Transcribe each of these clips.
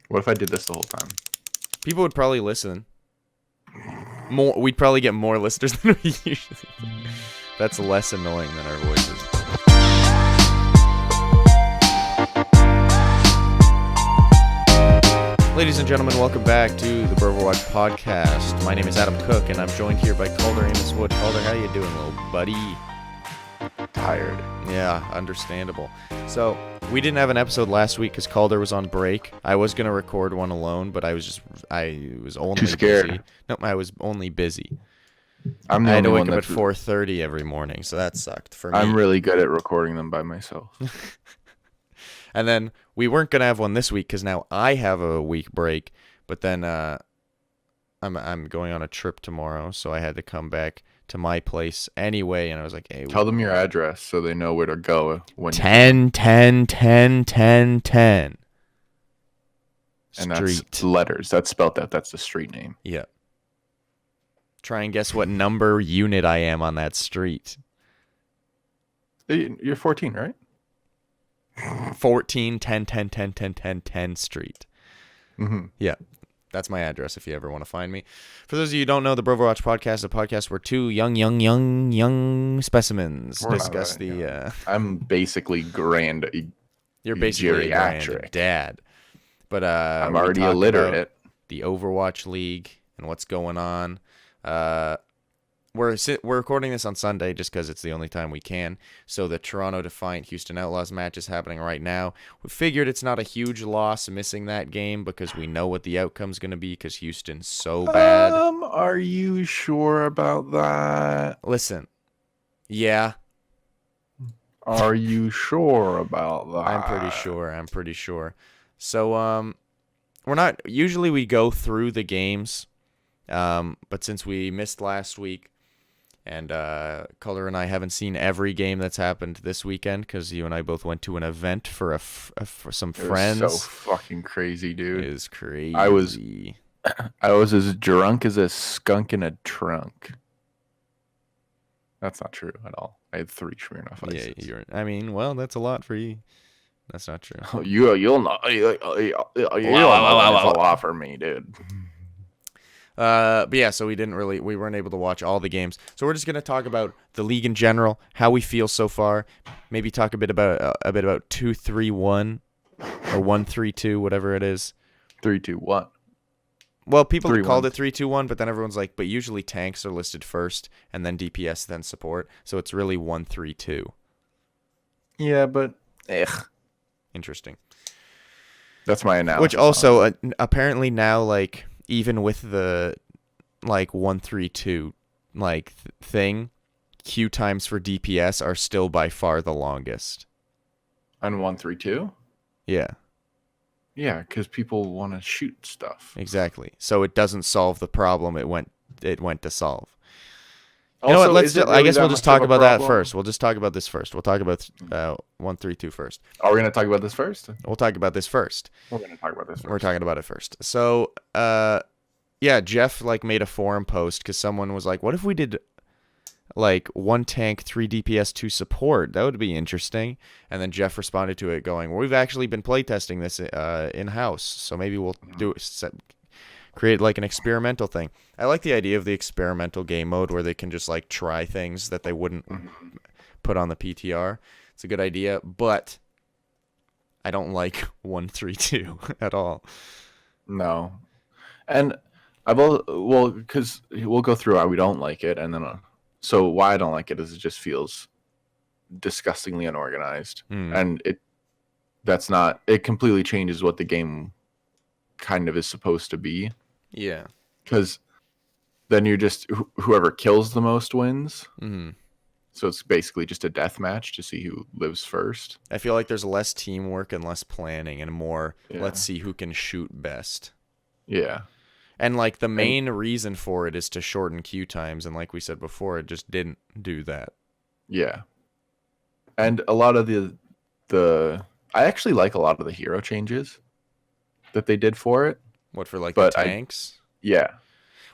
What if I did this the whole time? People would probably listen. We'd probably get more listeners than we usually do. That's less annoying than our voices. Ladies and gentlemen, welcome back to the Broverwatch podcast. My name is Adam Cook, and I'm joined here by Calder and Adam. Calder, how you doing, little buddy? Tired. Yeah, understandable. So, we didn't have an episode last week because Calder was on break. I was going to record one alone, but I was only too scared. Busy. No, I was only busy. I had to wake up at 4:30 every morning, so that sucked for me. I'm really good at recording them by myself. And then we weren't going to have one this week because now I have a week break, but then I'm going on a trip tomorrow, so I had to come back to my place anyway, and I was like, hey, tell them your address so they know where to go when 10 10 10 10 10 and street. That's letters. That's spelled out. That's the street name. Yeah. Try and guess what number unit I am on that street. You're 14, right? 14 10 10 10 10 10 10 street. Mm-hmm. Yeah. That's my address if you ever want to find me. For those of you who don't know, the Broverwatch podcast is a podcast where two young specimens discuss the... I'm basically You're basically a granddad. But I'm already illiterate. The Overwatch League and what's going on. We're recording this on Sunday just because it's the only time we can. So the Toronto Defiant Houston Outlaws match is happening right now. We figured it's not a huge loss missing that game because we know what the outcome's going to be because Houston's so bad. Are you sure about that? Listen. Yeah. Are you sure about that? I'm pretty sure. So we're not usually we go through the games. But since we missed last week, and Calder and I haven't seen every game that's happened this weekend because you and I both went to an event for for some friends. It was so fucking crazy, dude. It was crazy. I was as drunk as a skunk in a trunk. That's not true at all. I had 3 Smirnoff Ices. Yeah, well, that's a lot for you. That's not true. You'll not. That's a lot for me, dude. But yeah, so we weren't able to watch all the games. So we're just gonna talk about the league in general, how we feel so far. Maybe talk a bit about 2-3-1 or 1-3-2, whatever it is. 3-2-1. Well, people have called it 3-2-1, but then everyone's like, but usually tanks are listed first, and then DPS, then support. So it's really 1-3-2. Yeah, but interesting. That's my analysis. Which also apparently now like. Even with the 1-3-2 thing, queue times for DPS are still by far the longest. On 1-3-2? Yeah. Yeah, because people want to shoot stuff. Exactly. So it doesn't solve the problem it went to solve. Also, you know what? I guess we'll just talk about that first. We'll just talk about this first. We'll talk about 1-3-2 first. Are we going to talk about this first? We'll talk about this first. We're going to talk about this first. We're talking about it first. So, yeah, Jeff made a forum post because someone was like, "What if we did 1 tank, 3 DPS, 2 support? That would be interesting." And then Jeff responded to it, going, "Well, we've actually been playtesting this in house, so maybe we'll create an experimental thing." I like the idea of the experimental game mode where they can just try things that they wouldn't put on the PTR. It's a good idea, but I don't like 1-3-2 at all. No, and because we'll go through why we don't like it, and then so why I don't like it is it just feels disgustingly unorganized, and it completely changes what the game kind of is supposed to be. Yeah, because then you're just whoever kills the most wins. Mm-hmm. So it's basically just a death match to see who lives first. I feel like there's less teamwork and less planning and more let's see who can shoot best. Yeah. And the main reason for it is to shorten queue times, and like we said before, it just didn't do that. Yeah. And a lot of the I actually like a lot of the hero changes that they did for it. What, for the tanks? Yeah.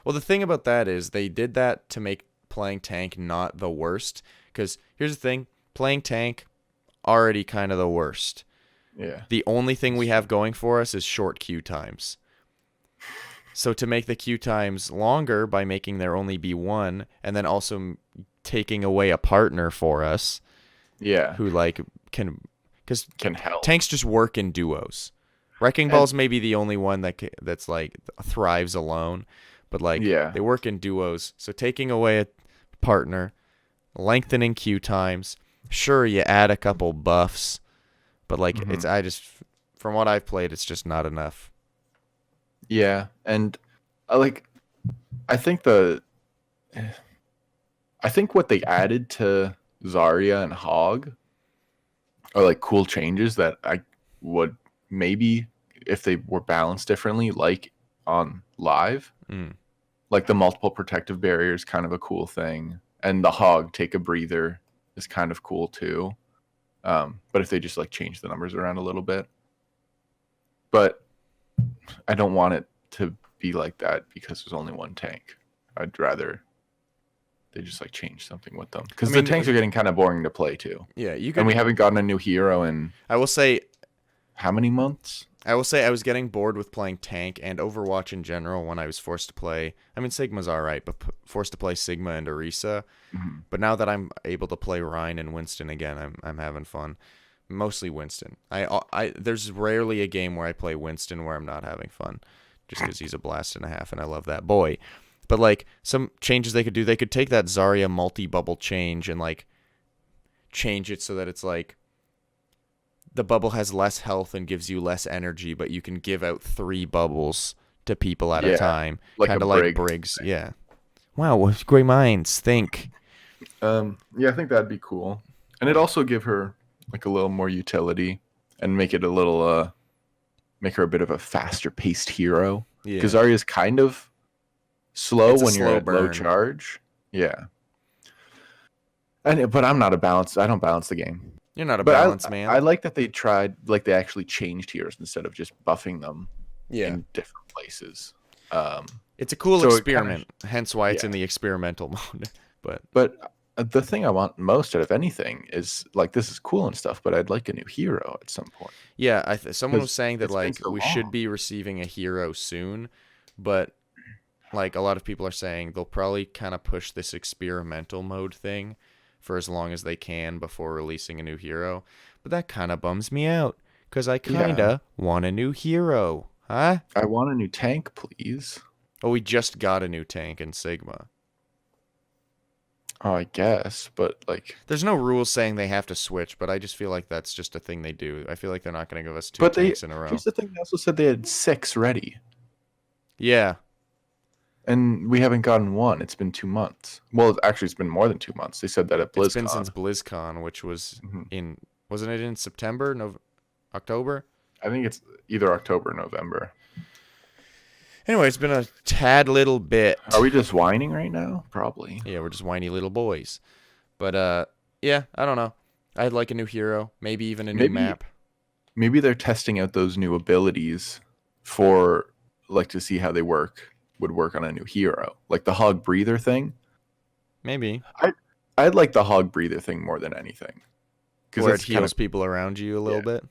Well, the thing about that is they did that to make playing tank not the worst, because here's the thing, playing tank already kind of the worst. Yeah. The only thing we have going for us is short queue times. So to make the queue times longer by making there only be one, and then also taking away a partner for us, Yeah. who like can help. tanks just work in duos. Wrecking Ball's maybe the only one that's like thrives alone, but like they work in duos. So taking away a partner, lengthening queue times. Sure, you add a couple buffs, but like from what I've played, it's just not enough. Yeah, and I think what they added to Zarya and Hog are like cool changes that I would maybe, if they were balanced differently, like on live. Like the multiple protective barrier is kind of a cool thing, and the Hog take a breather is kind of cool too. But if they just like change the numbers around a little bit, but I don't want it to be like that because there's only one tank. I'd rather they just like change something with them, because the tanks are getting kind of boring to play too. Yeah, and we haven't gotten a new hero in, I will say, how many months? I will say I was getting bored with playing tank and Overwatch in general when I was forced to play. I mean, Sigma's alright, but forced to play Sigma and Orisa. But now that I'm able to play Ryan and Winston again, I'm having fun. Mostly Winston. There's rarely a game where I play Winston where I'm not having fun, just because he's a blast and a half, and I love that boy. But like some changes they could do, they could take that Zarya multi-bubble change and like change it so that it's like the bubble has less health and gives you less energy, but you can give out 3 bubbles to people at a time, kind of like Briggs. Yeah. Wow, great minds think. Yeah, I think that'd be cool, and it'd also give her like a little more utility and make it a little make her a bit of a faster paced hero. Yeah. Because Zarya's kind of slow when you're at low charge. Yeah. But I'm not a balance. I don't balance the game. You're not a balance man. I like that they tried, like they actually changed heroes instead of just buffing them in different places. It's a cool experiment, hence why it's in the experimental mode. But the thing I want most out of anything is, like, this is cool and stuff, but I'd like a new hero at some point. Yeah, someone was saying that like we should be receiving a hero soon, but like a lot of people are saying they'll probably kind of push this experimental mode thing for as long as they can before releasing a new hero. But that kind of bums me out, because I kind of want a new hero. Huh? I want a new tank, please. Oh, we just got a new tank in Sigma. Oh, I guess, but like... There's no rules saying they have to switch, but I just feel like that's just a thing they do. I feel like they're not going to give us 2 tanks in a row. Here's the thing, they also said they had 6 ready. Yeah. And we haven't gotten 1. It's been 2 months. Well, actually, it's been more than 2 months. They said that at BlizzCon. It's been since BlizzCon, which was in... Wasn't it in September? October? I think it's either October or November. Anyway, it's been a tad little bit. Are we just whining right now? Probably. Yeah, we're just whiny little boys. But, yeah, I don't know. I'd like a new hero. Maybe even a new map. Maybe they're testing out those new abilities for, like, to see how they would work on a new hero. Like the Hog Breather thing. Maybe. I'd like the Hog Breather thing more than anything. Where it heals people around you a little bit.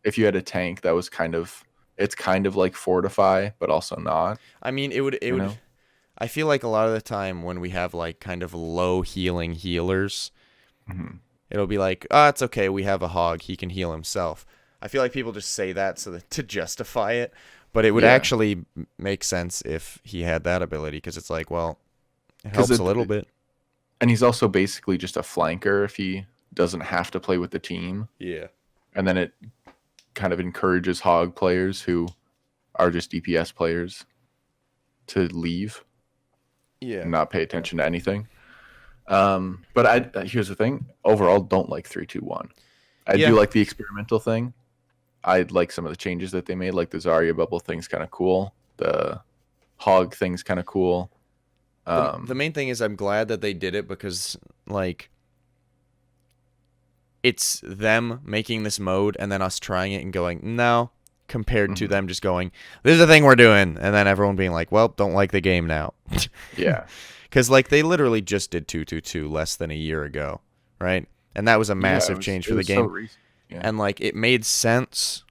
If you had a tank that was it's kind of like Fortify, but also not. I mean, it would. I feel like a lot of the time when we have like kind of low healing healers, it'll be like, it's okay, we have a Hog, he can heal himself. I feel like people just say that to justify it, but it would actually make sense if he had that ability, because it's like, well, it helps a little bit. And he's also basically just a flanker if he doesn't have to play with the team. Yeah. And then it kind of encourages Hog players who are just DPS players to leave. Yeah. And not pay attention to anything. But here's the thing. Overall, don't like 3-2-1. I do like the experimental thing. I like some of the changes that they made, like the Zarya bubble thing's kind of cool. The Hog thing's kind of cool. The main thing is I'm glad that they did it, because like it's them making this mode and then us trying it and going, no, compared to them just going, this is the thing we're doing, and then everyone being like, well, don't like the game now. Yeah. Because like they literally just did 2-2-2 less than a year ago, right? And that was a massive change for the game. Yeah. And like it made sense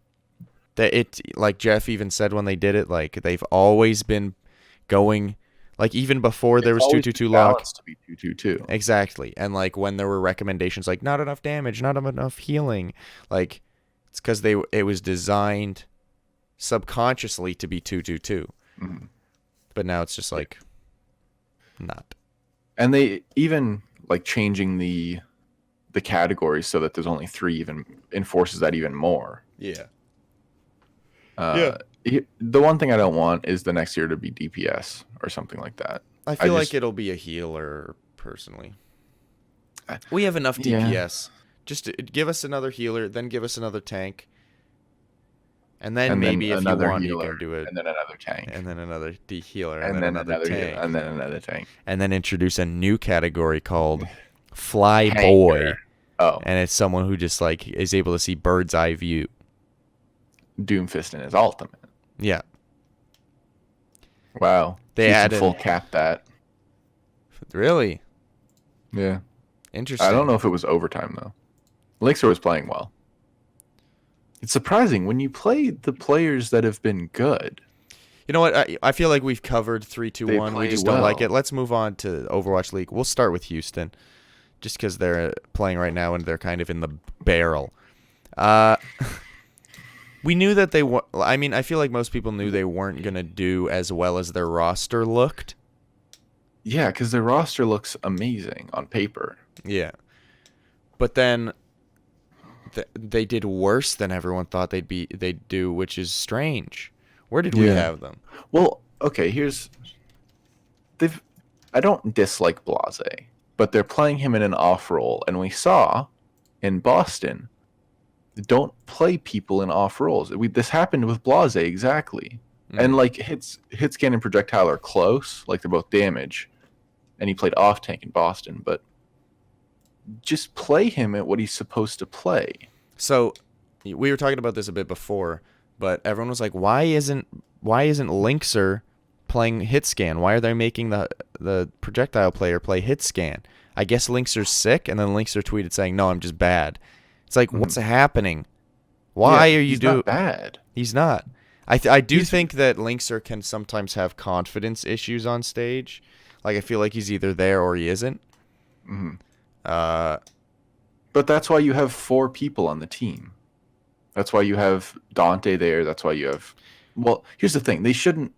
that it, like Jeff even said when they did it, like they've always been going, like even before there was 2/2/2 lock. To be 2/2/2. Exactly. And like when there were recommendations like not enough damage, not enough healing, like it's because it was designed subconsciously to be 2/2/2. Mm-hmm. But now it's just like not. And they even like changing the categories so that there's only 3 even enforces that even more. Yeah. The one thing I don't want is the next year to be DPS or something like that. I feel like it'll be a healer, personally. We have enough DPS. Yeah. Just give us another healer, then give us another tank. And then maybe if you want, healer, you can do it. And then another tank. And then another healer. And then another tank. And then another tank. And then introduce a new category called Fly Boy. Oh. And it's someone who just like is able to see bird's eye view. Doomfist in his ultimate. Yeah. Wow. They added full cap that. Really? Yeah. Interesting. I don't know if it was overtime though. Elixir was playing well. It's surprising when you play the players that have been good. You know what? I feel like we've covered 3-2-1. We just don't like it. Let's move on to Overwatch League. We'll start with Houston, just because they're playing right now and they're kind of in the barrel. We knew that they were. I mean, I feel like most people knew they weren't going to do as well as their roster looked. Yeah, because their roster looks amazing on paper. Yeah. But then they did worse than everyone thought they'd do, which is strange. Where did we have them? Well, okay, I don't dislike Blase, but they're playing him in an off role, and we saw in Boston, don't play people in off roles. This happened with Blase exactly. And like hit scan and projectile are close, like they're both damage, and he played off tank in Boston, but just play him at what he's supposed to play. So we were talking about this a bit before, but everyone was like, why isn't Linkser playing hit scan? Why are they making the projectile player play hit scan? I guess Linkser's sick, and then Linkser tweeted saying, no, I'm just bad. It's like, what's happening? Why are you doing? He's not bad. He's not. I do think that Linkser can sometimes have confidence issues on stage. Like, I feel like he's either there or he isn't. Mm-hmm. But that's why you have 4 people on the team. That's why you have Dante there. That's why you have... Well, here's the thing. They should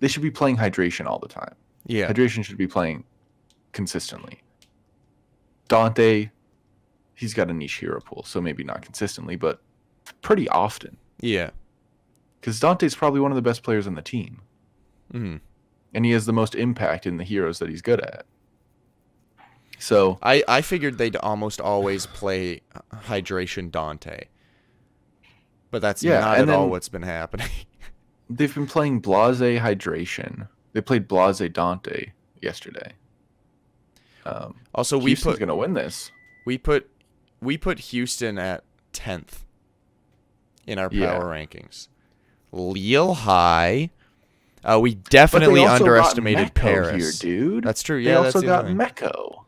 be playing Hydration all the time. Yeah. Hydration should be playing consistently. Dante, he's got a niche hero pool, so maybe not consistently, but pretty often. Yeah. Because Dante's probably one of the best players on the team. Mm-hmm. And he has the most impact in the heroes that he's good at. So I figured they'd almost always play Hydration Dante. But that's not at all what's been happening. They've been playing Blase Hydration. They played Blase Dante yesterday. Also, Houston's going to win this. We put Houston at 10th in our power rankings. Real high. We definitely underestimated Paris. Here, dude. That's true. They Yeah, also got Meko.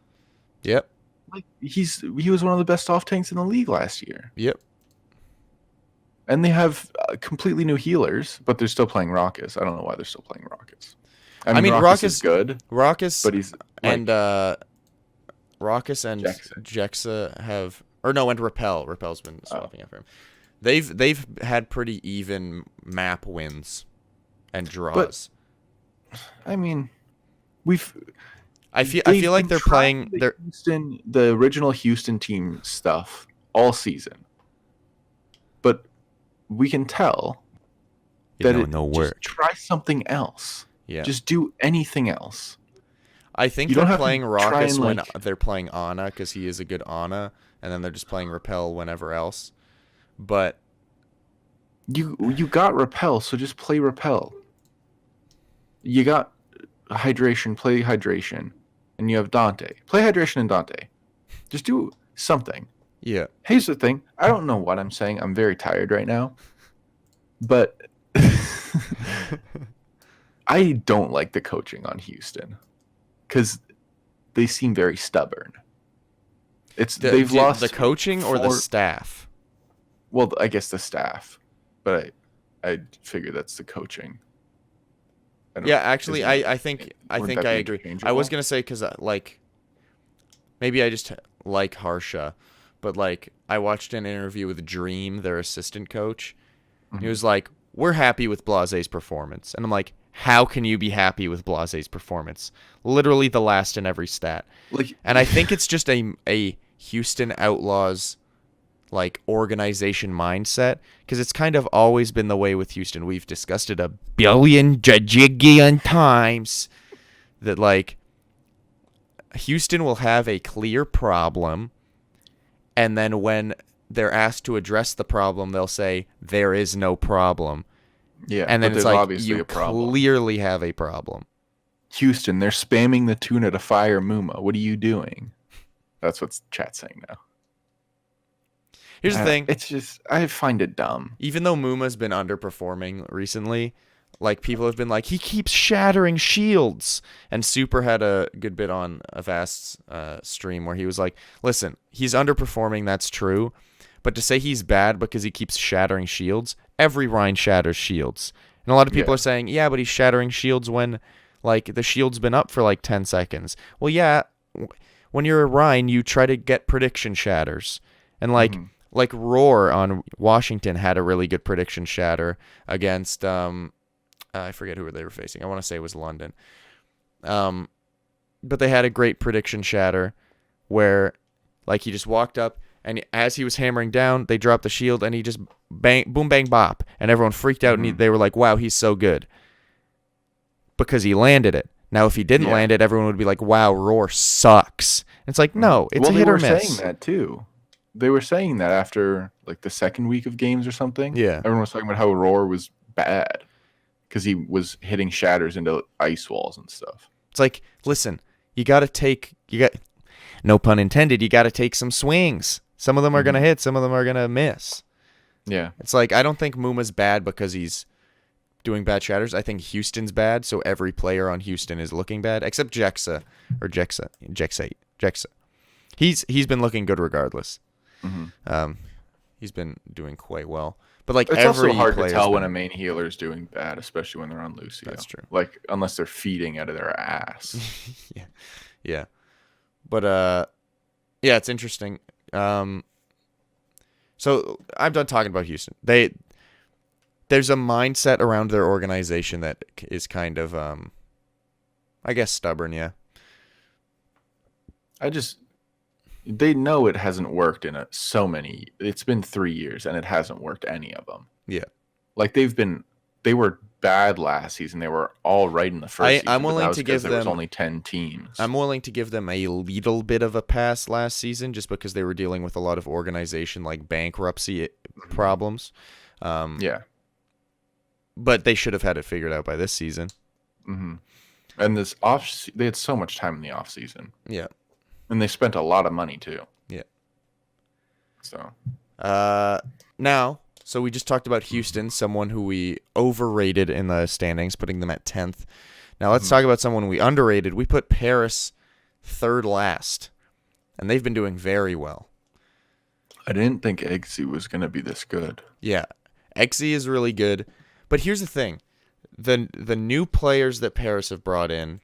Yep. Like he was one of the best off tanks in the league last year. Yep. And they have completely new healers, but they're still playing Raucus. I don't know why they're still playing Raucus. I mean Raucus is good. Raucus, but he's and Raucus and Jexa have, or no, and Repel. Repel's been swapping after him. They've had pretty even map wins and draws. But, I mean, I feel like they're playing the original Houston team stuff all season, but we can tell just try something else. Yeah, just do anything else. I think they're playing Raucus when they're playing Ana because he is a good Ana, and then they're just playing Repel whenever else. But you got Repel, so just play Repel. You got Hydration, play Hydration. And you have Dante. Play Hydration and Dante. Just do something. Yeah. Here's the thing. I don't know what I'm saying. I'm very tired right now. But I don't like the coaching on Houston. Because they seem very stubborn. They've lost the coaching or the staff? Well, I guess the staff, but I figure that's the coaching. Yeah, actually, Isn't it? I think Wouldn't that I be agree. I was interchangeable? gonna say because like maybe I just like Harsha, but like I watched an interview with Dream, their assistant coach. He Mhm. was like, "We're happy with Blase's performance," and I'm like, "How can you be happy with Blase's performance? Literally the last in every stat." Like, And I think it's just a Houston Outlaws like organization mindset because it's kind of always been the way with Houston. We've discussed it a billion jajillion times that like Houston will have a clear problem, and then when they're asked to address the problem, they'll say there is no problem. yeah, And then but it's there's like obviously you a problem. clearly have a problem. Houston, they're spamming the tuna to fire Muma. What are you doing? That's what chat's saying now. Here's the thing. It's just, I find it dumb. Even though Muma's been underperforming recently, like people have been like, he keeps shattering shields. And Super had a good bit on a Vast's stream where he was like, listen, he's underperforming, that's true. But to say he's bad because he keeps shattering shields, every Rhine shatters shields. And a lot of people Yeah. are saying, yeah, but he's shattering shields when like the shield's been up for like 10 seconds. Well, yeah, when you're a Rhine, you try to get prediction shatters. And Mhm. like Roar on Washington had a really good prediction shatter against I forget who they were facing. I want to say it was London. But they had a great prediction shatter where like he just walked up and as he was hammering down, they dropped the shield and he just bang boom bang bop and everyone freaked out and they were like, "Wow, he's so good." Because he landed it. Now if he didn't Yeah. land it, everyone would be like, "Wow, Roar sucks." And it's like, "No, it's Well, a they hit or were miss." saying that too. They were saying that after like the second week of games or something. Yeah. Everyone was talking about how Roar was bad because he was hitting shatters into ice walls and stuff. It's like, listen, you got no pun intended, you got to take some swings. Some of them are going to hit, some of them are going to miss. Yeah. It's like, I don't think Muma's bad because he's doing bad shatters. I think Houston's bad, so every player on Houston is looking bad, except Jexa. He's been looking good regardless. He's been doing quite well. But like It's every also hard to player's tell when been- a main healer is doing bad, especially when they're on Lucio. That's true. Like unless they're feeding out of their ass. Yeah. But yeah, it's interesting. So I'm done talking about Houston. There's a mindset around their organization that is kind of I guess stubborn, yeah. They know it hasn't worked in so many. It's been 3 years and it hasn't worked any of them. Yeah. Like they were bad last season. They were all right in the first season. I'm but willing that was to 'cause give there was them only 10 teams. I'm willing to give them a little bit of a pass last season just because they were dealing with a lot of organization like bankruptcy problems. Yeah. But they should have had it figured out by this season. And they had so much time in the off season. Yeah. And they spent a lot of money too. Yeah. So now, so we just talked about Houston, someone who we overrated in the standings, putting them at 10th. Now let's talk about someone we underrated. We put Paris third last, and they've been doing very well. I didn't think Eggsy was going to be this good. Yeah, Exy is really good, but here's the thing: the new players that Paris have brought in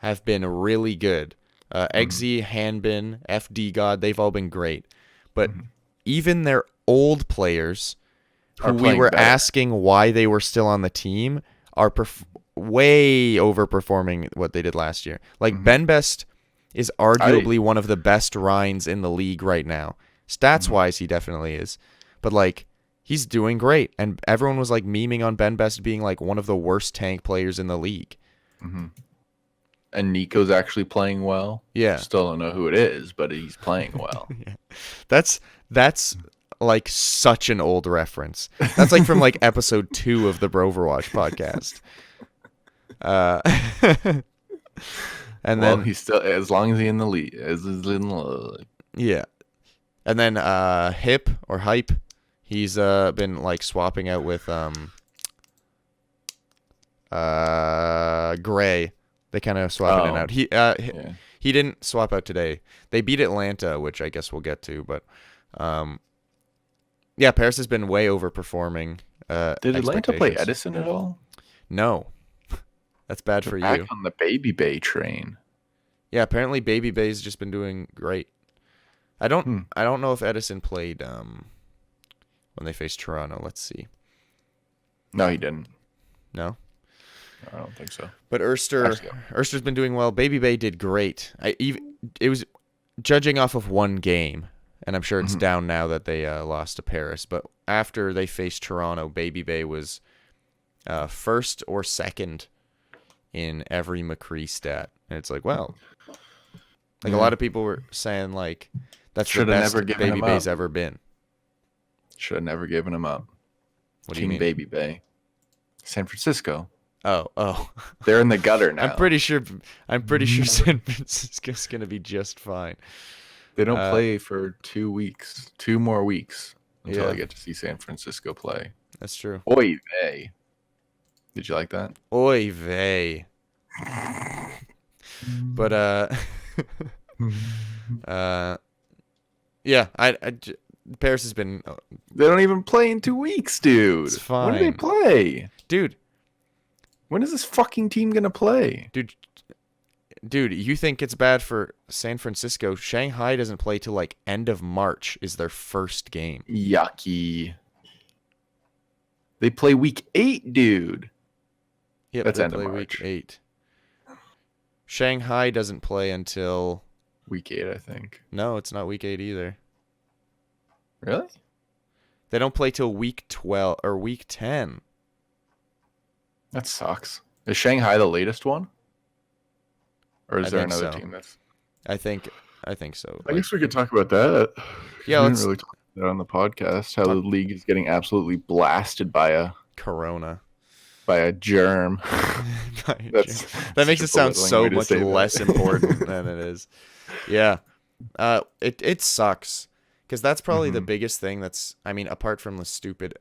have been really good. Eggsy, Hanbin, FD God, they've all been great. But even their old players, who we were better. asking why they were still on the team, are way overperforming what they did last year. Like Ben Best is arguably one of the best Rhines in the league right now. Stats-wise, he definitely is. But like, he's doing great. And everyone was like memeing on Ben Best being like one of the worst tank players in the league. And Nico's actually playing well. Yeah. Still don't know who it is, but he's playing well. Yeah. That's like such an old reference. That's like from like episode 2 of the Broverwatch podcast. And well, then he's still, as long as he's in the league, yeah. And then Hip or Hype, he's been like swapping out with Gray. They kind of swap in and out. He didn't swap out today. They beat Atlanta, which I guess we'll get to, but Yeah, Paris has been way overperforming Did Atlanta play expectations. Edison at all? No. That's bad They're for back you. on the Baby Bay train. Yeah, apparently Baby Bay's just been doing great. I don't know if Edison played when they faced Toronto. Let's see. No, he didn't. No. I don't think so. But Actually, Erster's been doing well. Baby Bay did great. It was judging off of one game, and I'm sure it's down now that they lost to Paris. But after they faced Toronto, Baby Bay was first or second in every McCree stat, and it's like, well, like a lot of people were saying, like that's the best Baby Bay's ever been. Should have never given him up. What do you mean? Baby Bay, San Francisco. Oh. They're in the gutter now. I'm pretty sure San Francisco's gonna be just fine. They don't play for 2 weeks, 2 more weeks until I get to see San Francisco play. That's true. Oy vey. Did you like that? Oy vey. But yeah, Paris has been. They don't even play in 2 weeks, dude. It's fine. When do they play, dude? When is this fucking team gonna play, Dude, you think it's bad for San Francisco? Shanghai doesn't play till like end of March. Is their first game? Yucky. They play week 8, dude. Yep, that's they end of play March. Week 8. Shanghai doesn't play until week 8, I think. No, it's not week 8 either. Really? They don't play till week 12 or week 10. That sucks. Is Shanghai the latest one? Or is there another team that's... I think so. I guess we could talk about that. Yeah, we didn't really talk about that on the podcast. How the league is getting absolutely blasted by a corona. By a germ. That makes it sound so much less important than it is. Yeah. It sucks. Because that's probably the biggest thing that's, I mean, apart from the stupid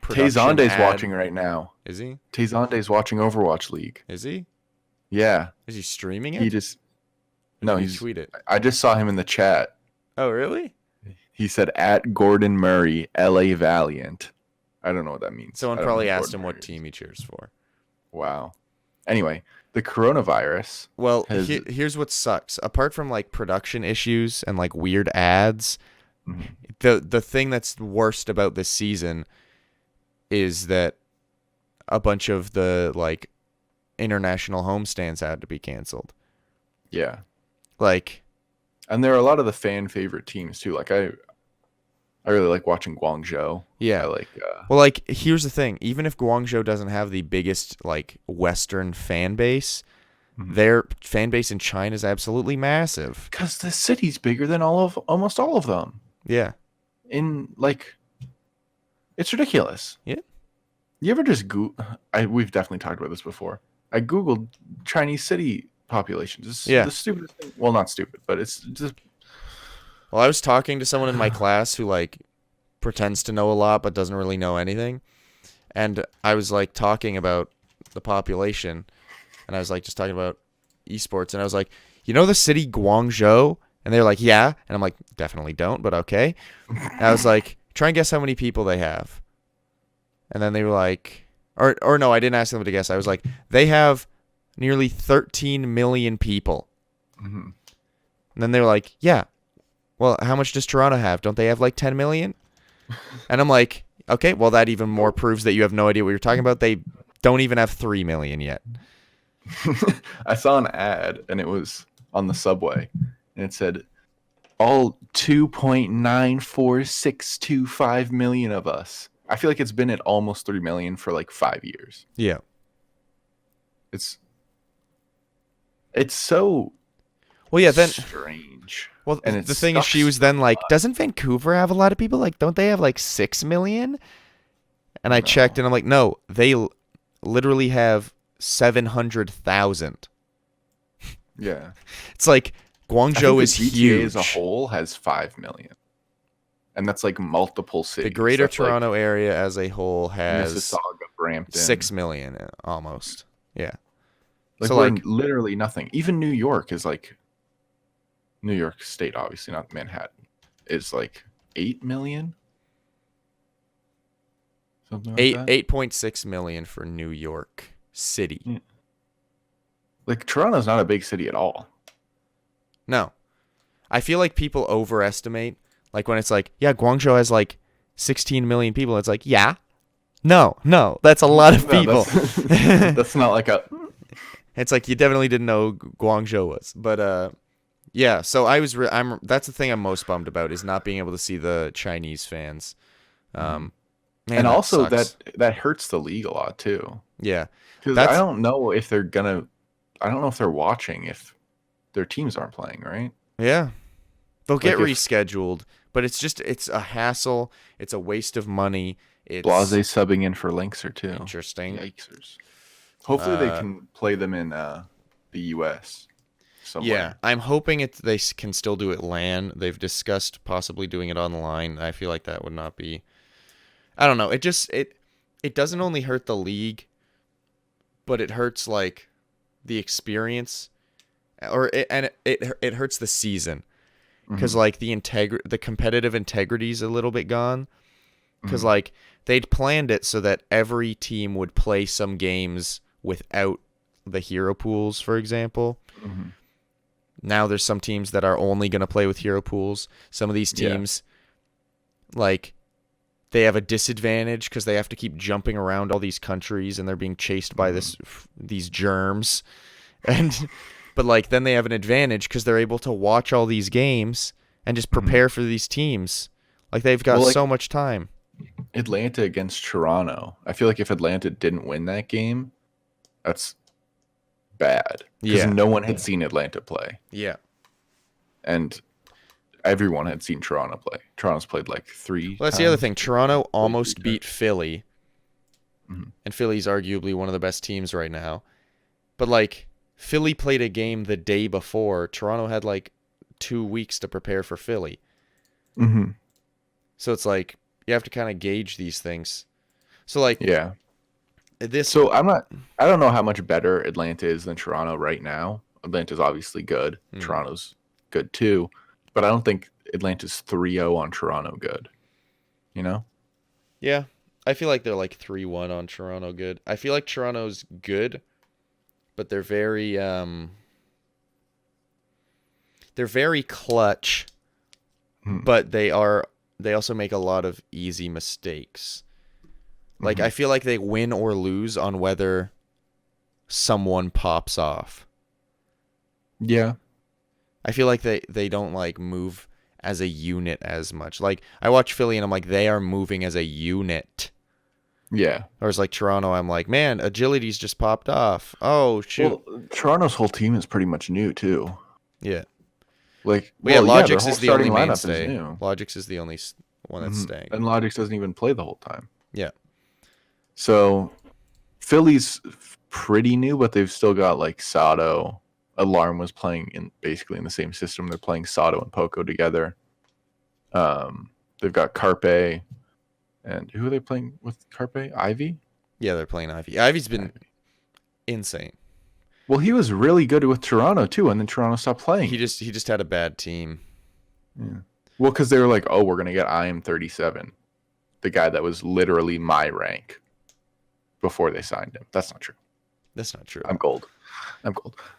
Tezonde's watching right now. Is he? Tezonde's watching Overwatch League. Is he? Yeah. Is he streaming it? He just... No, he's... tweet it. I just saw him in the chat. Oh, really? He said, at Gordon Murray, LA Valiant. I don't know what that means. Someone probably asked him what team he cheers for. Wow. Anyway, the coronavirus... Well, here's what sucks. Apart from, like, production issues and, like, weird ads... The thing that's worst about this season is that a bunch of the like international homestands had to be canceled. Yeah. Like, and there are a lot of the fan favorite teams too. Like I really like watching Guangzhou. Yeah. I like well, like here's the thing, even if Guangzhou doesn't have the biggest like Western fan base, their fan base in China is absolutely massive. Because the city's bigger than almost all of them. Yeah. In like, it's ridiculous. Yeah. You ever just we've definitely talked about this before. I googled Chinese city populations. It's the stupidest thing. Well, not stupid, but it's just. Well, I was talking to someone in my class who like pretends to know a lot but doesn't really know anything, and I was like talking about the population, and I was like just talking about esports, and I was like, you know the city Guangzhou? And they're like, yeah. And I'm like, definitely don't, but okay. And I was like, try and guess how many people they have. And then they were like, or no, I didn't ask them to guess. I was like, they have nearly 13 million people. And then they were like, yeah. Well, how much does Toronto have? Don't they have like 10 million? And I'm like, okay, well, that even more proves that you have no idea what you're talking about. They don't even have 3 million yet. I saw an ad, and it was on the subway. And it said, all 2.94625 million of us. I feel like it's been at almost 3 million for like 5 years. Yeah. It's so strange. Well, and the thing is, she was then like, doesn't Vancouver have a lot of people? Like, don't they have like 6 million? And I checked, and I'm like, no, they literally have 700,000. Yeah. It's like... Guangzhou is huge. as a whole has 5 million. And that's like multiple cities. The greater Toronto area as a whole has Mississauga, Brampton. 6 million almost. Yeah. Like so like literally nothing. Even New York is like New York State, obviously not Manhattan, is like 8 million. something like that. 8.6 million for New York City. Yeah. Like Toronto's not a big city at all. No. I feel like people overestimate, like when it's like, yeah, Guangzhou has like 16 million people. It's like, yeah. No, that's a lot of people. That's not like a... It's like you definitely didn't know Guangzhou was. But yeah, so that's the thing I'm most bummed about, is not being able to see the Chinese fans. Man, and also sucks. that hurts the league a lot too. Yeah. Because I don't know if they're watching if their teams aren't playing, right? Yeah. They'll get rescheduled, but it's a hassle. It's a waste of money. Blase subbing in for Lynx or two. Interesting. Yikesers. Hopefully they can play them in the U.S. somewhere. Yeah, I'm hoping they can still do it LAN. They've discussed possibly doing it online. I feel like that would not be... I don't know. It doesn't only hurt the league, but it hurts like the experience, it hurts the season, because like the competitive integrity is a little bit gone, because like they'd planned it so that every team would play some games without the hero pools, for example. Now there's some teams that are only going to play with hero pools. Some of these teams, like, they have a disadvantage because they have to keep jumping around all these countries and they're being chased by these germs. But like then they have an advantage because they're able to watch all these games and just prepare for these teams. Like they've got so much time. Atlanta against Toronto. I feel like if Atlanta didn't win that game, that's bad. Because no one had seen Atlanta play. Yeah. And everyone had seen Toronto play. Toronto's played like 3 Well, that's the other thing. Toronto almost beat Philly. And Philly's arguably one of the best teams right now. But like Philly played a game the day before. Toronto had like 2 weeks to prepare for Philly. So it's like you have to kind of gauge these things. So like So I don't know how much better Atlanta is than Toronto right now. Atlanta's obviously good. Toronto's good too. But I don't think Atlanta's 3-0 on Toronto good. You know? Yeah. I feel like they're like 3-1 on Toronto good. I feel like Toronto's good, but they're very clutch. But they also make a lot of easy mistakes. Like I feel like they win or lose on whether someone pops off. Yeah. I feel like they don't like move as a unit as much. Like I watch Philly and I'm like, they are moving as a unit. Yeah. Whereas like Toronto, I'm like, man, agility's just popped off. Oh shoot. Well, Toronto's whole team is pretty much new too. Yeah. Like Logix is the only lineup mainstay. is new. Logix is the only one that's staying. And Logix doesn't even play the whole time. Yeah. So Philly's pretty new, but they've still got like Sato. Alarm was playing basically in the same system. They're playing Sato and Poco together. They've got Carpe, and who are they playing with Carpe? Ivy? Yeah, they're playing Ivy. Ivy's been insane. Well, he was really good with Toronto too, and then Toronto stopped playing. He just had a bad team. Yeah. Well, because they were like, oh, we're gonna get IM37, the guy that was literally my rank before they signed him. That's not true. That's not true. I'm gold.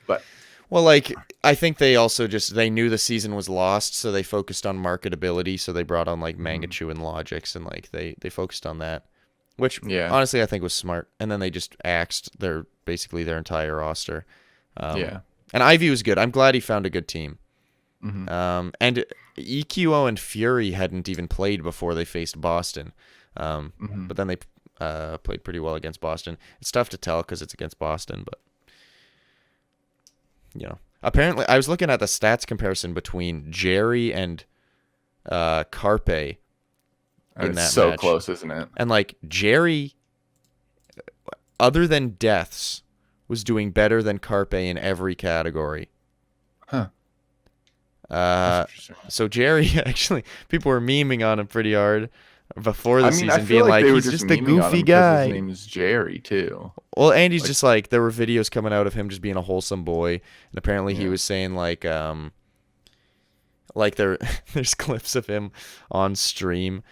But well, like I think they also they knew the season was lost, so they focused on marketability. So they brought on like Mangachu and Logix, and like they focused on that, which honestly I think was smart. And then they just axed their entire roster. And Ivy was good. I'm glad he found a good team. And EQO and Fury hadn't even played before they faced Boston, but then they played pretty well against Boston. It's tough to tell because it's against Boston, but. You know, apparently I was looking at the stats comparison between Jerry and Carpe in that so match. Close, isn't it? And like Jerry, other than deaths, was doing better than Carpe in every category. Huh. So Jerry, actually, people were memeing on him pretty hard before the season, being like he's just a goofy guy. His name is Jerry too. Well, Andy's just like, there were videos coming out of him just being a wholesome boy, and apparently he was saying like there's clips of him on stream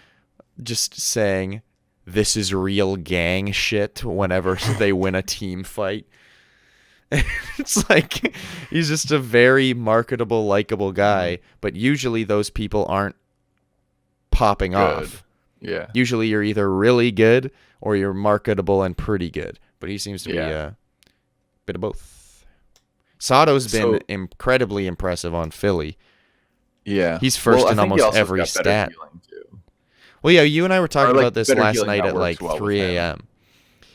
just saying this is real gang shit whenever they win a team fight. It's like he's just a very marketable, likable guy, but usually those people aren't popping Good. off. Yeah. Usually you're either really good or you're marketable and pretty good, but he seems to be a bit of both. Sato's been incredibly impressive on Philly. Yeah. He's first in almost every stat. Well, yeah, you and I were talking about this last night at like 3 a.m.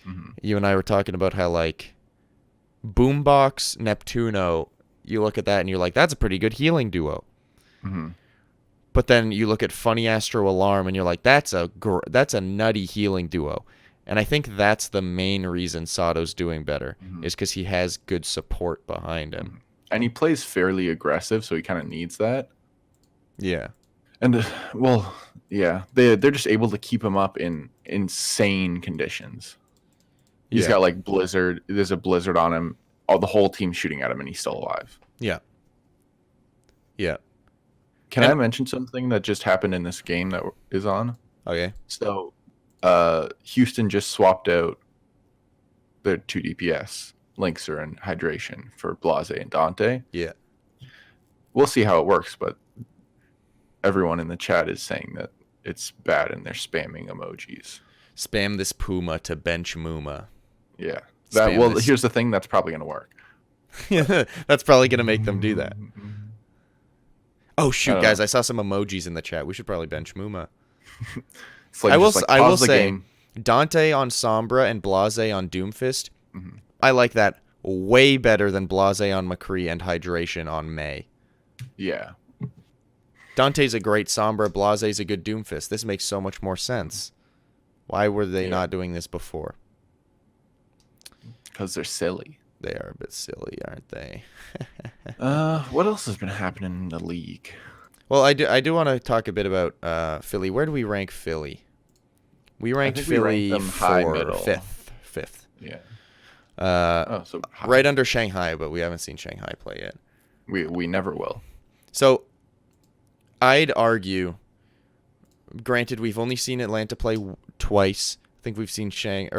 Mm-hmm. You and I were talking about how like Boombox, Neptuno, you look at that and you're like, that's a pretty good healing duo. Mm-hmm. But then you look at Funny Astro Alarm and you're like, that's a nutty healing duo. And I think that's the main reason Sato's doing better, is because he has good support behind him. And he plays fairly aggressive, so he kind of needs that. Yeah. And, well, yeah, they're just able to keep him up in insane conditions. He's got, like, blizzard. There's a blizzard on him. The whole team's shooting at him, and he's still alive. Yeah. Yeah. Can I mention something that just happened in this game that is on? Okay. So, Houston just swapped out their 2 DPS, Linkser and Hydration, for Blase and Dante. Yeah. We'll see how it works, but everyone in the chat is saying that it's bad and they're spamming emojis. Spam this Puma to bench Muma. Yeah. Spam Here's the thing, that's probably going to work. Yeah, that's probably going to make them do that. Oh, shoot, guys, I saw some emojis in the chat. We should probably bench Muma. Like, I will say, Dante on Sombra and Blase on Doomfist, I like that way better than Blase on McCree and Hydration on May. Yeah. Dante's a great Sombra, Blase's a good Doomfist. This makes so much more sense. Why were they not doing this before? Because they're silly. They are a bit silly, aren't they? What else has been happening in the league? Well, I do want to talk a bit about Philly. Where do we rank Philly? We ranked Philly fifth. Yeah. So right under Shanghai, but we haven't seen Shanghai play yet. We never will. So I'd argue, granted, we've only seen Atlanta play twice. I think we've seen San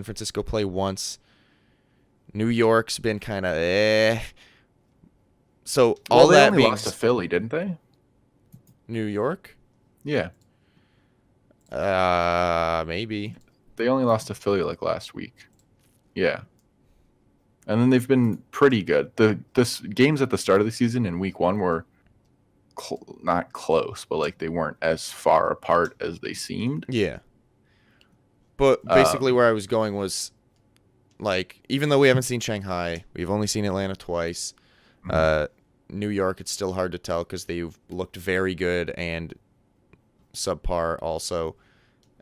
Francisco play once. New York's been kind of So all they that only being lost to Philly, didn't they? New York? Yeah. Maybe. They only lost to Philly like last week. Yeah. And then they've been pretty good. The games at the start of the season in week 1 were not close, but like they weren't as far apart as they seemed. Yeah. But basically where I was going was, like, even though we haven't seen Shanghai, we've only seen Atlanta twice. New York, it's still hard to tell because they've looked very good and subpar also.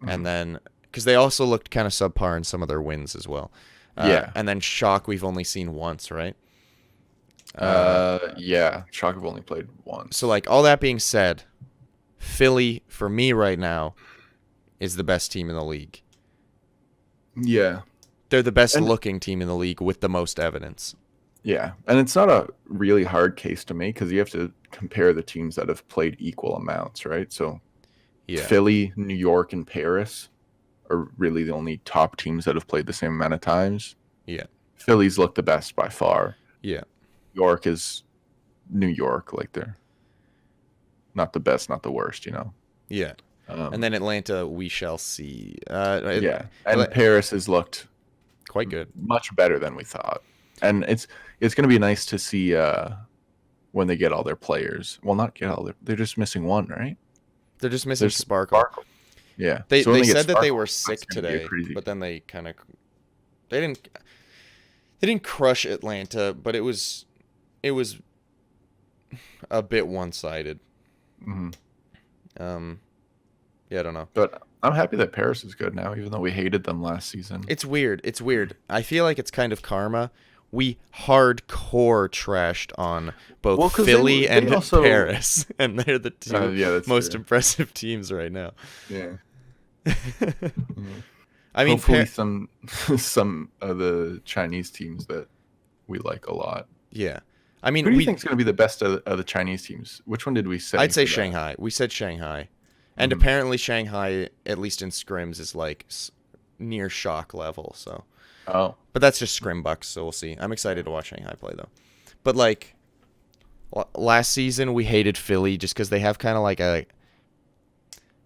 And then, because they also looked kind of subpar in some of their wins as well. And then Shock, we've only seen once, right? Yeah. Shock have only played once. So, like, all that being said, Philly, for me right now, is the best team in the league. Yeah. They're the best looking team in the league with the most evidence. Yeah. And it's not a really hard case to make because you have to compare the teams that have played equal amounts, right? So Philly, New York, and Paris are really the only top teams that have played the same amount of times. Yeah. Philly's looked the best by far. Yeah. York is New York. Like, they're not the best, not the worst, you know? Yeah. And then Atlanta, we shall see. And Paris has looked quite good, much better than we thought, and it's going to be nice to see when they get all their players. Well, not get all they're just missing one, right? They're just missing Sparkle. Yeah, they said that they were sick today, but then they didn't crush Atlanta, but it was a bit one-sided. Yeah, I don't know. But I'm happy that Paris is good now, even though we hated them last season. It's weird. I feel like it's kind of karma. We hardcore trashed on both Philly and Paris, and they're the two most impressive teams right now. Yeah. I mean, hopefully some of the Chinese teams that we like a lot. Yeah. I mean, who do you think is going to be the best of the Chinese teams? Which one did we say? I'd say Shanghai. We said Shanghai. And apparently Shanghai, at least in scrims, is like near shock level. So, but that's just scrim bucks, so we'll see. I'm excited to watch Shanghai play though. But like last season, we hated Philly just because they have kind of like a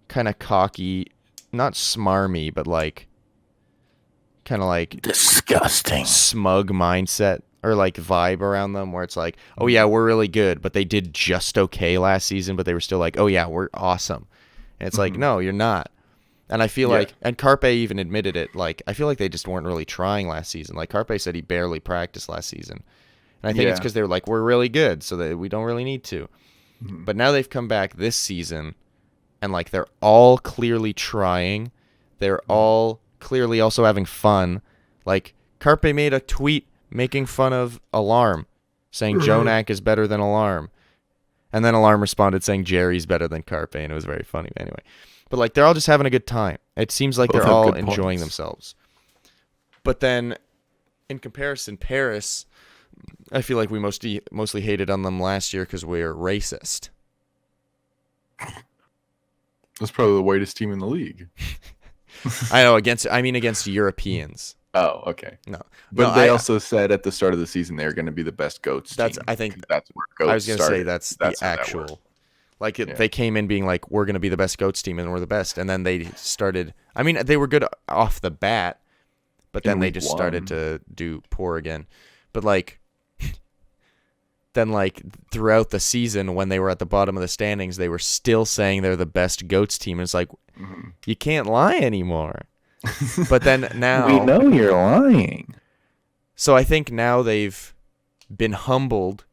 kind of cocky, not smarmy, but like kind of like disgusting, smug mindset or like vibe around them where it's like, oh yeah, we're really good, but they did just okay last season, but they were still like, oh yeah, we're awesome. And it's like, no, you're not. And I feel like, and Carpe even admitted it, like, I feel like they just weren't really trying last season. Like, Carpe said he barely practiced last season. And I think it's because they were like, we're really good, so that we don't really need to. But now they've come back this season, and, like, they're all clearly trying. They're all clearly also having fun. Like, Carpe made a tweet making fun of Alarm, saying Jonak is better than Alarm. And then Alarm responded saying Jerry's better than Carpe, and it was very funny. Anyway. But, like, they're all just having a good time. It seems like they're all enjoying themselves. But then, in comparison, Paris, I feel like we mostly hated on them last year because we're racist. That's probably the whitest team in the league. I know, against Europeans. Oh, okay. No. But they also said at the start of the season they were going to be the best GOATs team. I think that's where GOATs I was going to say that's the actual... Like, they came in being like, we're going to be the best GOATs team, and we're the best. And then they started... I mean, they were good off the bat, but then they just started to do poor again. But, like... Then, like, throughout the season, when they were at the bottom of the standings, they were still saying they're the best GOATs team. And it's like, you can't lie anymore. But then now... We know you're lying. So I think now they've been humbled,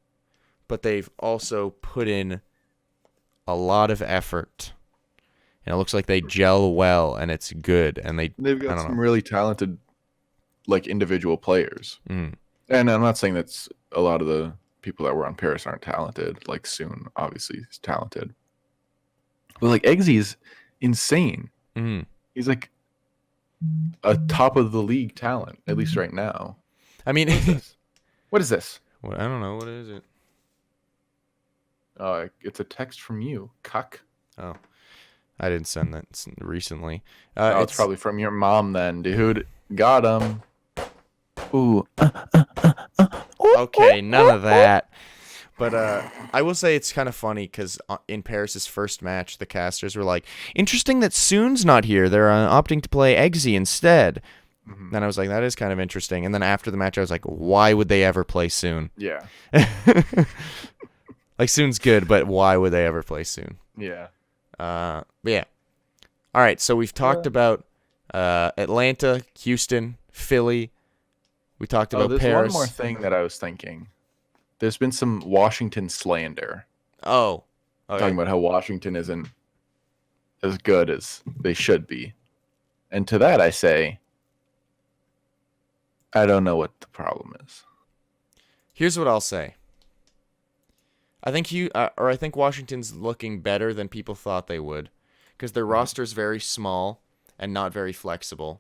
but they've also put in a lot of effort, and it looks like they gel well, and it's good. And they've got some really talented, like, individual players. And I'm not saying that's a lot of the people that were on Paris aren't talented. Like, Soon obviously is talented, but like Eggsy's insane. He's like a top of the league talent, at least right now. I mean, what is this? Well, I don't know. What is it? It's a text from you, cuck. Oh, I didn't send that recently. It's probably from your mom then, dude. Got him. Ooh. Okay, none of that. But I will say it's kind of funny because in Paris's first match, the casters were like, interesting that Soon's not here. They're opting to play Eggsy instead. Then I was like, that is kind of interesting. And then after the match, I was like, why would they ever play Soon? Yeah. Like, Soon's good, but why would they ever play Soon? Yeah. But yeah. All right, so we've talked about Atlanta, Houston, Philly. We talked about there's Paris. One more thing that I was thinking. There's been some Washington slander. Oh. Okay. Talking about how Washington isn't as good as they should be. And to that I say, I don't know what the problem is. Here's what I'll say. I think Washington's looking better than people thought they would, because their roster's very small and not very flexible.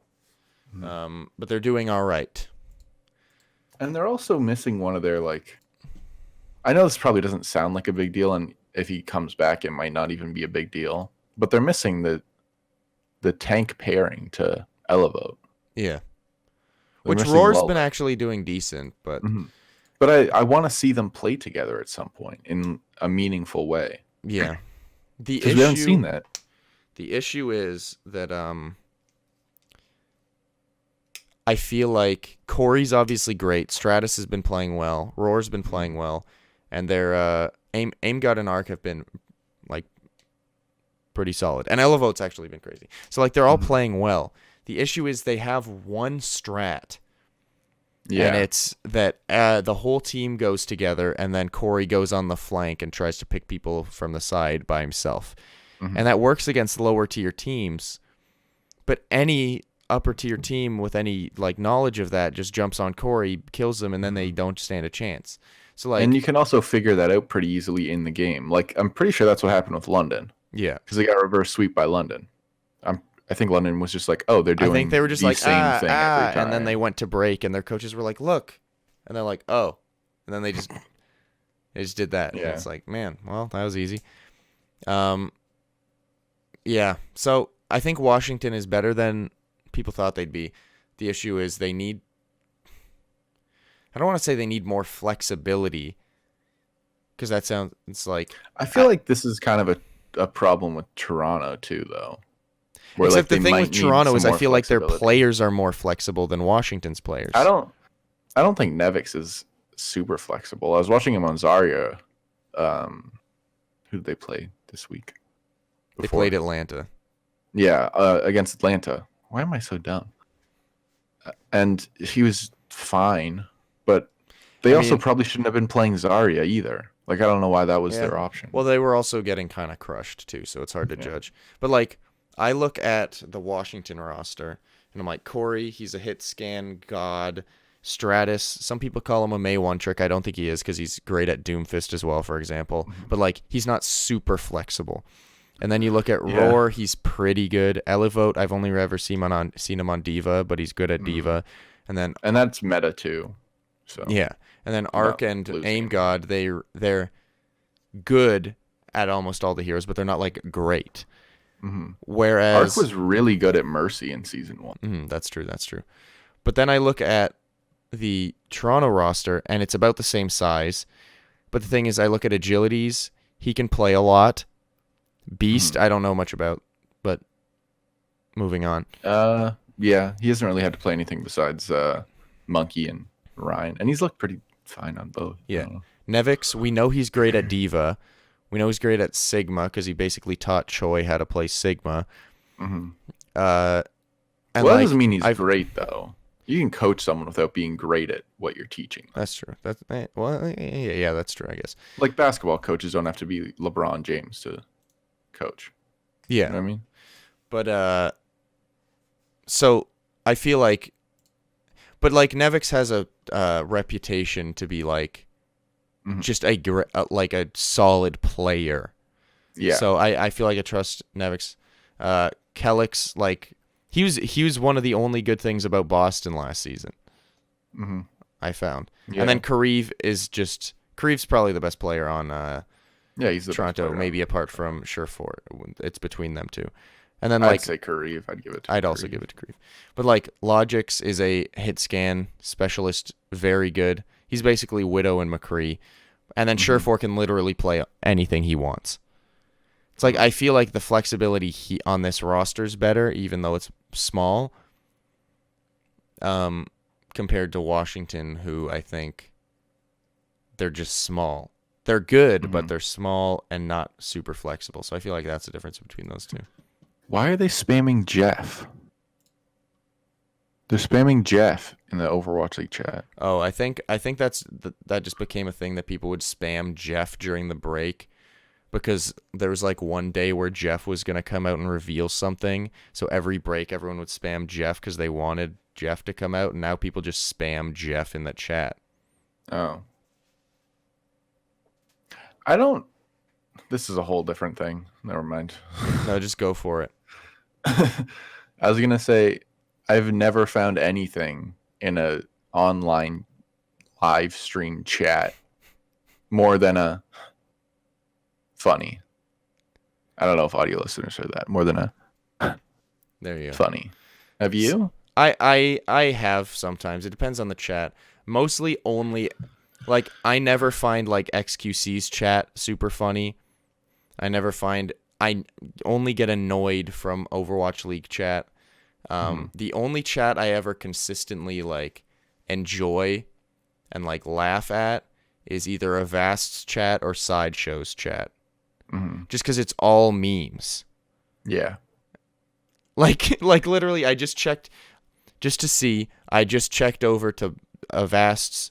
But they're doing all right. And they're also missing one of their, like... I know this probably doesn't sound like a big deal, and if he comes back, it might not even be a big deal. But they're missing the tank pairing to Elevote. Yeah. Which Roar's been actually doing decent, but... But I want to see them play together at some point in a meaningful way. Yeah. Because we haven't seen that. The issue is that I feel like Corey's obviously great. Stratus has been playing well. Roar's been playing well. And their Aimgut and Arc have been, like, pretty solid. And Elevote's actually been crazy. So, like, they're all playing well. The issue is they have one strat. Yeah. And it's that the whole team goes together, and then Corey goes on the flank and tries to pick people from the side by himself. And that works against lower tier teams. But any upper tier team with any, like, knowledge of that just jumps on Corey, kills them, and then they don't stand a chance. So, like, and you can also figure that out pretty easily in the game. Like, I'm pretty sure that's what happened with London. Yeah. Because they got reverse sweep by London. I think London was just like, oh, they're doing. I think they were just like, same thing every time. And then they went to break, and their coaches were like, look, and they're like, oh, and then they just did that. Yeah. And it's like, man, well, that was easy. Yeah. So I think Washington is better than people thought they'd be. The issue is they need. I don't want to say they need more flexibility, because that sounds. It's like. I feel like this is kind of a problem with Toronto too, though. Where Except like the thing with Toronto is I feel like their flexibility. players are more flexible than Washington's players. I don't think Nevix is super flexible. I was watching him on Zarya. Who did they play this week? They played Atlanta. Yeah, against Atlanta. Why am I so dumb? And he was fine, but they also probably shouldn't have been playing Zarya either. Like, I don't know why that was their option. Well, they were also getting kind of crushed too, so it's hard to judge. But like, I look at the Washington roster, and I'm like, Corey, he's a hit scan god. Stratus, some people call him a May one trick. I don't think he is, because he's great at Doomfist as well, for example. But like, he's not super flexible. And then you look at Roar, he's pretty good. Elevote, I've only ever seen him on Diva, but he's good at Diva. And that's meta too. So yeah. And then Arc and Aim God, they're good at almost all the heroes, but they're not like great. Mm-hmm. Whereas Arc was really good at Mercy in season 1. That's true. But then I look at the Toronto roster, and it's about the same size. But the thing is, I look at agilities. He can play a lot. Beast, I don't know much about, but moving on. Yeah, he hasn't really had to play anything besides Monkey and Ryan, and he's looked pretty fine on both. Yeah. Nevix, we know he's great at Diva. We know he's great at Sigma, because he basically taught Choi how to play Sigma. Mm-hmm. And that doesn't mean he's great, though. You can coach someone without being great at what you're teaching. That's true. That's true, I guess. Like, basketball coaches don't have to be LeBron James to coach. Yeah. You know what I mean? But, so I feel like, but like Nevix has a reputation to be like, just like a solid player. Yeah. So I feel like I trust Nevix. Kelix, like, he was one of the only good things about Boston last season. Mm-hmm. I found. Yeah. And then Kareev's probably the best player on he's the Toronto, maybe apart from Sherford. It's between them two. And then I'd say Kareev. I'd also give it to Kareev. But like, Logix is a hit scan specialist, very good. He's basically Widow and McCree. And then Sherford can literally play anything he wants. It's like, I feel like the flexibility on this roster is better, even though it's small, compared to Washington, who I think they're just small. They're good, but they're small and not super flexible. So I feel like that's the difference between those two. Why are they spamming Jeff? They're spamming Jeff in the Overwatch League chat. Oh, I think that just became a thing, that people would spam Jeff during the break, because there was like one day where Jeff was going to come out and reveal something. So every break, everyone would spam Jeff because they wanted Jeff to come out. And now people just spam Jeff in the chat. Oh. This is a whole different thing. Never mind. No, just go for it. I was going to say, I've never found anything in a online live stream chat more than a funny. I don't know if audio listeners heard that. More than a there you go. Funny. Have you? I have sometimes. It depends on the chat. Mostly only, like, I never find like XQC's chat super funny. I only get annoyed from Overwatch League chat. The only chat I ever consistently like enjoy and like laugh at is either a Vast's chat or Sideshow's chat. Just because it's all memes. Yeah. Like literally, I just checked just to see. I just checked over to a Vast's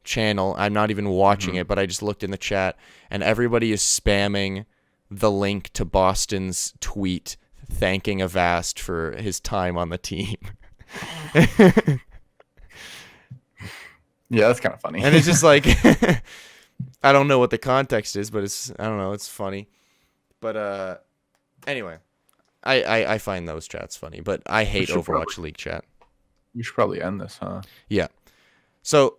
channel. I'm not even watching it, but I just looked in the chat, and everybody is spamming the link to Boston's tweet thanking Avast for his time on the team. Yeah, that's kind of funny. And it's just like, I don't know what the context is, but I don't know, it's funny. But anyway, I find those chats funny, but I hate Overwatch League chat. We should probably end this, huh? Yeah. So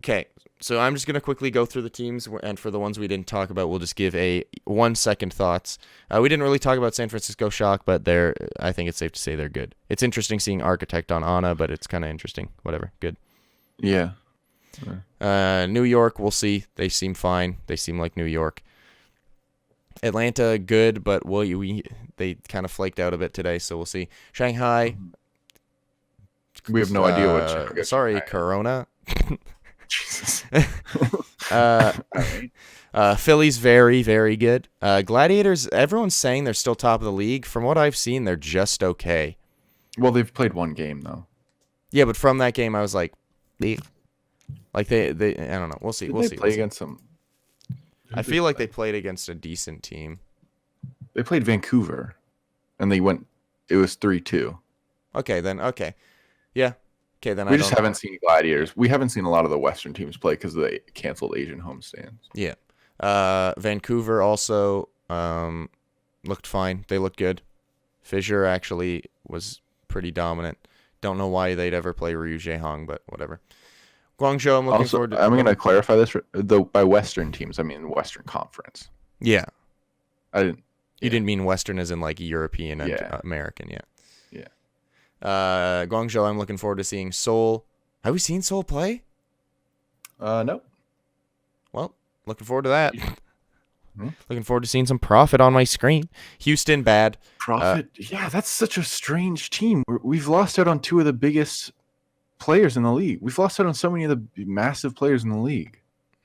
Okay, so I'm just going to quickly go through the teams, and for the ones we didn't talk about, we'll just give a 1-second thoughts. We didn't really talk about San Francisco Shock, but I think it's safe to say they're good. It's interesting seeing Architect on Ana, but it's kind of interesting. Whatever, good. Yeah. New York, we'll see. They seem fine. They seem like New York. Atlanta, good, but they kind of flaked out a bit today, so we'll see. Shanghai. We have no idea what. Sorry, Corona. Jesus. Philly's very, very good. Gladiators, everyone's saying they're still top of the league. From what I've seen, they're just okay. Well, they've played one game though. Yeah, but from that game, I was like, they I don't know. We'll see. We'll see. Play against some. I feel like they played against a decent team. They played Vancouver, and they went. It was 3-2. Okay, then. Okay, yeah. Okay, then. We just haven't seen Gladiators. We haven't seen a lot of the Western teams play because they canceled Asian homestands. Yeah. Vancouver also looked fine. They looked good. Fisher actually was pretty dominant. Don't know why they'd ever play Ryu Jaehong, but whatever. Guangzhou, I'm looking forward to. I'm going to clarify this. By Western teams, I mean Western Conference. Yeah. I didn't. You didn't mean Western as in like European and American, yeah. Yeah. Guangzhou, I'm looking forward to seeing Seoul. Have we seen Seoul play? No. Well, looking forward to that. Hmm? Looking forward to seeing some Profit on my screen. Houston, bad. Profit? Yeah, that's such a strange team. We've lost out on two of the biggest players in the league. We've lost out on so many of the massive players in the league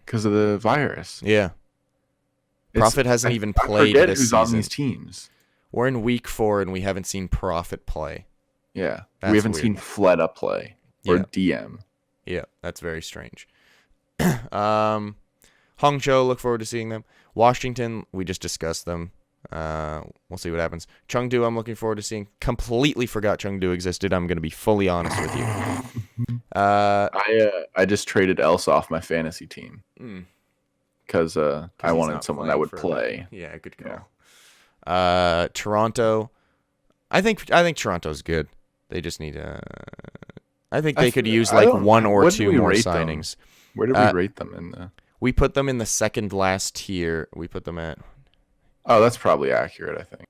because of the virus. Yeah. Profit hasn't even played this who's season. On these teams. We're in week 4 and we haven't seen Profit play. Yeah. That's we haven't weird. seen Fleta play or DM. Yeah, that's very strange. Hangzhou, look forward to seeing them. Washington, we just discussed them. We'll see what happens. Chengdu, I'm looking forward to seeing. Completely forgot Chengdu existed. I'm going to be fully honest with you. I just traded Elsa off my fantasy team because I wanted someone that would play. Yeah, good call. Yeah. Toronto, I think Toronto's good. They just need I think they could use like one or two more signings. Where did we rate them in the? We put them in the second last tier. We put them at. Oh, that's probably accurate, I think.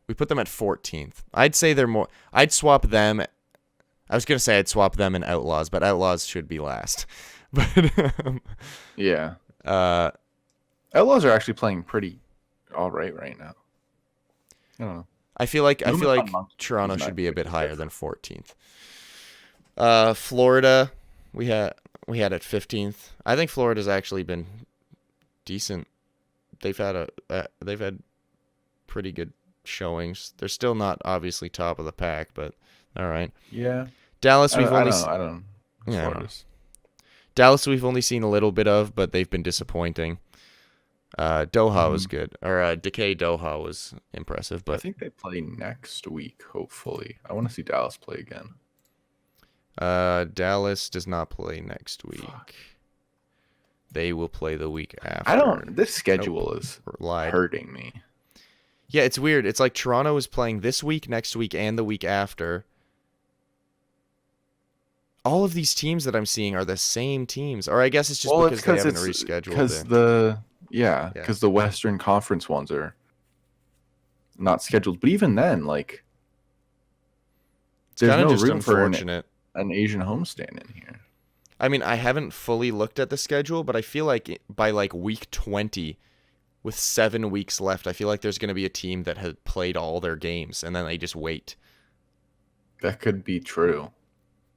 We put them at 14th. I'd say they're more. I'd swap them. I was gonna say I'd swap them and Outlaws, but Outlaws should be last. But yeah. Outlaws are actually playing pretty all right now. I don't know. I feel like Toronto should be a bit higher than 14th. Florida, we had at 15th. I think Florida's actually been decent. They've had pretty good showings. They're still not obviously top of the pack, but all right. Yeah. Dallas, I don't. Dallas, we've only seen a little bit of, but they've been disappointing. Doha was good, or Decay Doha was impressive, but I think they play next week. Hopefully, I want to see Dallas play again. Dallas does not play next week. Fuck. They will play the week after. This schedule is hurting me. Yeah, it's weird. It's like Toronto is playing this week, next week, and the week after. All of these teams that I'm seeing are the same teams, or I guess it's just because they haven't rescheduled. Because the Western Conference ones are not scheduled. But even then, like, there's no room for an Asian homestand in here. I mean, I haven't fully looked at the schedule, but I feel like by like week 20, with 7 weeks left, I feel like there's going to be a team that has played all their games, and then they just wait. That could be true.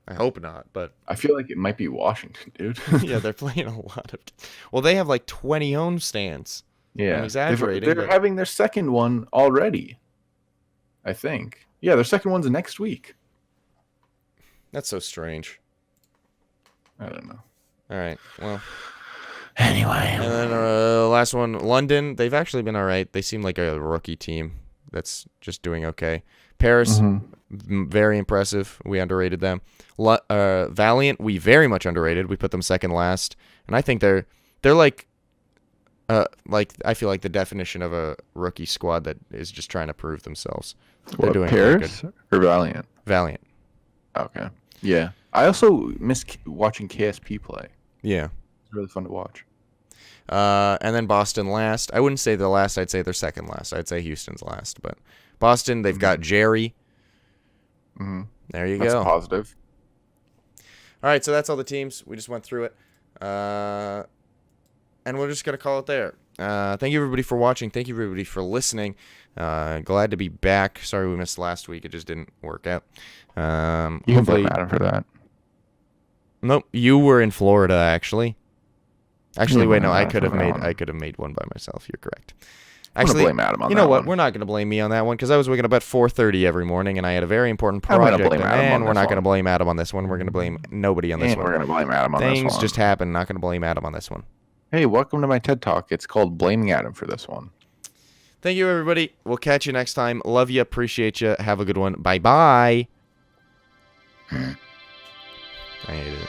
I hope not, but I feel like it might be Washington, dude. Yeah, they're playing a lot of. Well, they have like 20 homestands. Yeah, I'm exaggerating. They're having their second one already. I think. Yeah, their second one's next week. That's so strange. I don't know. All right. Well. Anyway. And then last one, London. They've actually been all right. They seem like a rookie team that's just doing okay. Paris, very impressive. We underrated them. Valiant, we very much underrated. We put them second last, and I think they're like I feel like the definition of a rookie squad that is just trying to prove themselves. They're doing Paris or Valiant? Valiant. Okay. Yeah. I also miss watching KSP play. Yeah. It's really fun to watch. And then Boston last. I wouldn't say the last. I'd say they're second last. I'd say Houston's last. But Boston, they've got Jerry. Mm-hmm. There you That's go. a positive. All right, so that's all the teams. We just went through it. And we're just going to call it there. Thank you, everybody, for watching. Thank you, everybody, for listening. Glad to be back. Sorry we missed last week. It just didn't work out. You can blame Adam for that. Nope, you were in Florida, actually. Actually, wait, no, I could have made one by myself. You're correct. Actually, blame Adam on you know that what? one. We're not going to blame me on that one because I was waking up at 4:30 every morning and I had a very important project. And we're not going to blame Adam on this one. We're going to blame nobody on this one. We're going to blame Adam on this one. Things just happen. Not going to blame Adam on this one. Hey, welcome to my TED Talk. It's called Blaming Adam for this one. Thank you, everybody. We'll catch you next time. Love you. Appreciate you. Have a good one. Bye-bye. I hated it.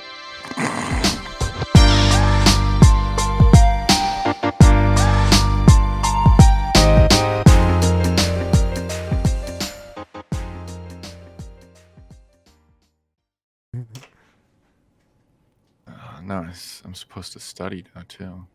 No, I'm supposed to study now, too.